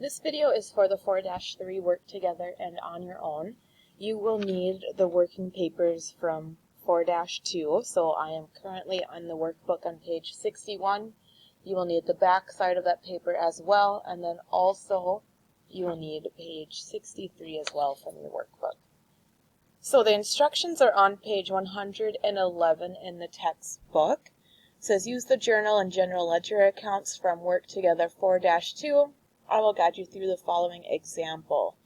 This video is for the 4-3 work together and on your own. You will need the working papers from 4-2, so I am currently on the workbook on page 61. You will need the back side of that paper as well, and then also you will need page 63 as well from your workbook. So the instructions are on page 111 in the textbook. It says use the journal and general ledger accounts from Work Together 4-2. I will guide you through the following example.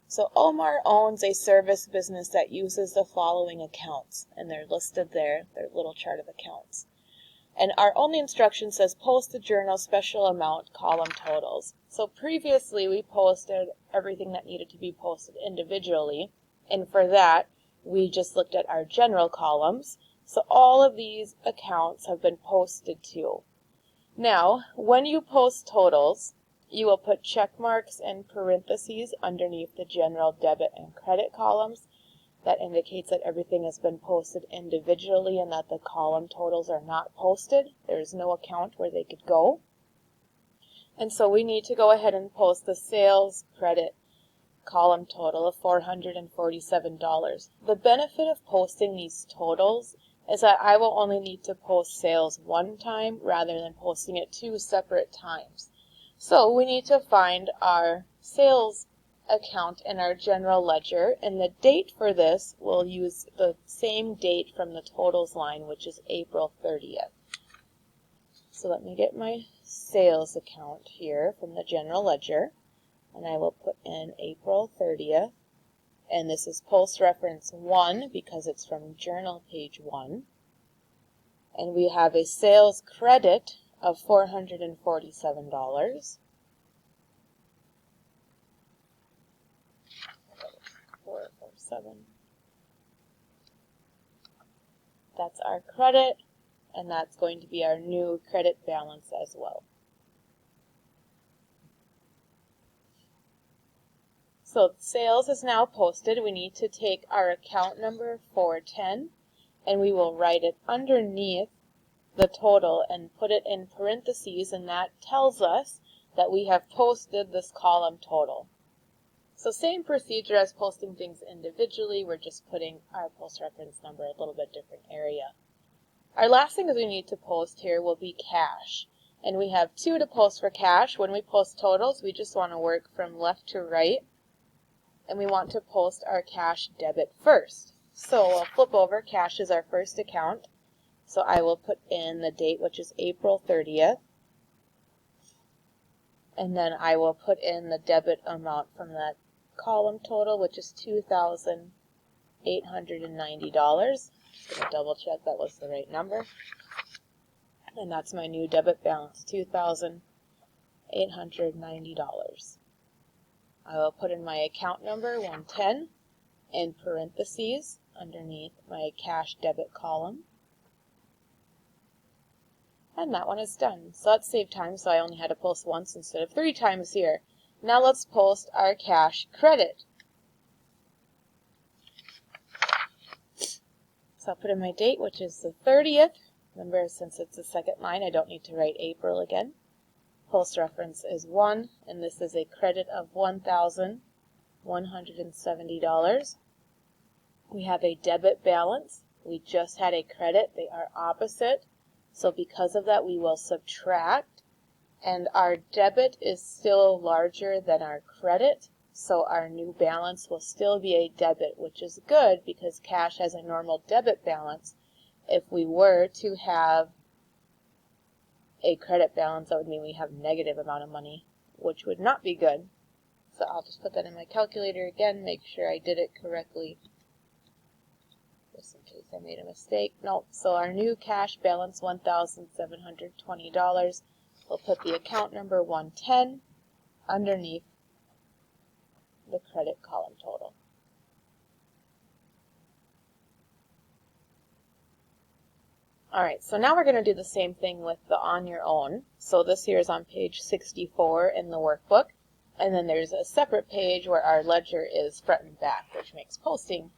So Omar owns a service business that uses the following accounts, and they're listed there, their little chart of accounts. And our only instruction says post the journal special amount column totals. So previously we posted everything that needed to be posted individually, and for that we just looked at our general columns. So all of these accounts have been posted to. Now, when you post totals, you will put check marks and parentheses underneath the general debit and credit columns. That indicates that everything has been posted individually and that the column totals are not posted. There is no account where they could go. And so we need to go ahead and post the sales credit column total of $447. The benefit of posting these totals is that I will only need to post sales one time rather than posting it 2 separate times. So we need to find our sales account in our general ledger, and the date for this will use the same date from the totals line, which is April 30th. So let me get my sales account here from the general ledger, and I will put in April 30th, and this is post reference 1 because it's from journal page 1, and we have a sales credit of $447. 447. That's our credit, and that's going to be our new credit balance as well. So sales is now posted. We need to take our account number 410, and we will write it underneath the total and put it in parentheses, and that tells us that we have posted this column total. So same procedure as posting things individually, we're just putting our post reference number a little bit different area. Our last thing that we need to post here will be cash. And we have 2 to post for cash. When we post totals, we just want to work from left to right. And we want to post our cash debit first. So I'll flip over. Cash is our first account. So I will put in the date, which is April 30th. And then I will put in the debit amount from that column total, which is $2,890. Just going to double check that was the right number. And that's my new debit balance, $2,890. I will put in my account number, 110, in parentheses underneath my cash debit column. And that one is done. So let's save time, so I only had to post once instead of 3 times here. Now let's post our cash credit. So I'll put in my date, which is the 30th. Remember, since it's the second line, I don't need to write April again. Post reference is 1, and this is a credit of $1,170. We have a debit balance. We just had a credit. They are opposite. So because of that, we will subtract. And our debit is still larger than our credit. So our new balance will still be a debit, which is good because cash has a normal debit balance. If we were to have a credit balance, that would mean we have negative amount of money, which would not be good. So I'll just put that in my calculator again, make sure I did it correctly, just in case I made a mistake. Nope. So our new cash balance, $1,720. We'll put the account number 110 underneath the credit column total. Alright, so now we're going to do the same thing with the on your own. So this here is on page 64 in the workbook. And then there's a separate page where our ledger is front and back, which makes posting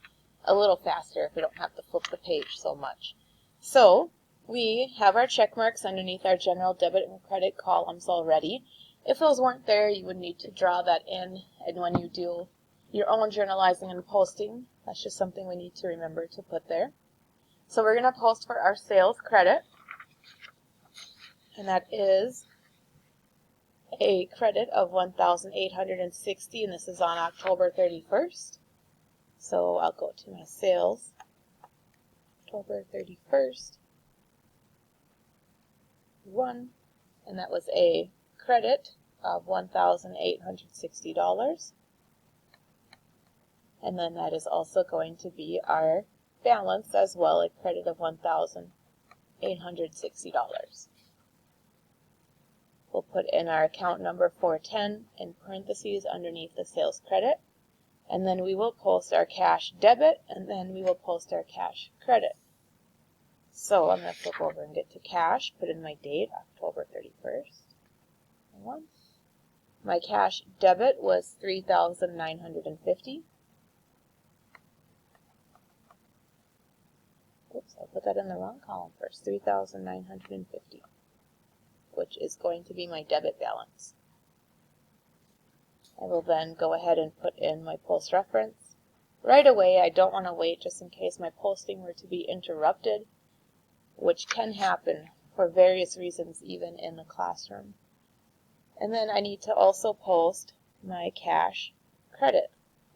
a little faster if we don't have to flip the page so much. So we have our check marks underneath our general debit and credit columns already. If those weren't there, you would need to draw that in, and when you do your own journalizing and posting, that's just something we need to remember to put there. So we're going to post for our sales credit, and that is a credit of $1,860, and this is on October 31st. So I'll go to my sales, October 31st, and that was a credit of $1,860. And then that is also going to be our balance as well, a credit of $1,860. We'll put in our account number 410 in parentheses underneath the sales credit, and then we will post our cash debit, and then we will post our cash credit. So I'm going to flip over and get to cash, put in my date, October 31st. My cash debit was $3,950. Oops, I put that in the wrong column first. $3,950, which is going to be my debit balance. I will then go ahead and put in my post reference. Right away, I don't want to wait just in case my posting were to be interrupted, which can happen for various reasons even in the classroom. And then I need to also post my cash credit,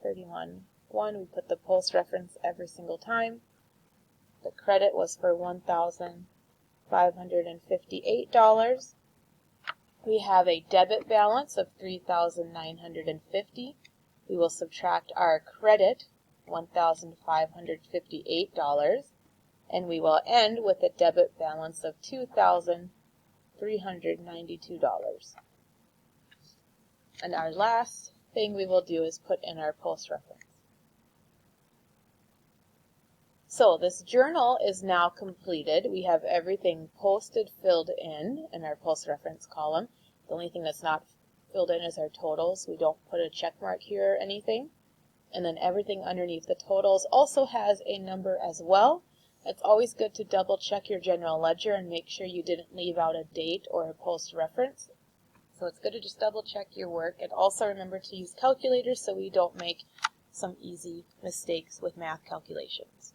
31-1. We put the post reference every single time. The credit was for $1,558. We have a debit balance of $3,950. We will subtract our credit, $1,558, and we will end with a debit balance of $2,392. And our last thing we will do is put in our post reference. So this journal is now completed. We have everything posted, filled in our post reference column. The only thing that's not filled in is our totals. We don't put a check mark here or anything. And then everything underneath the totals also has a number as well. It's always good to double check your general ledger and make sure you didn't leave out a date or a post reference. So it's good to just double check your work, and also remember to use calculators so we don't make some easy mistakes with math calculations.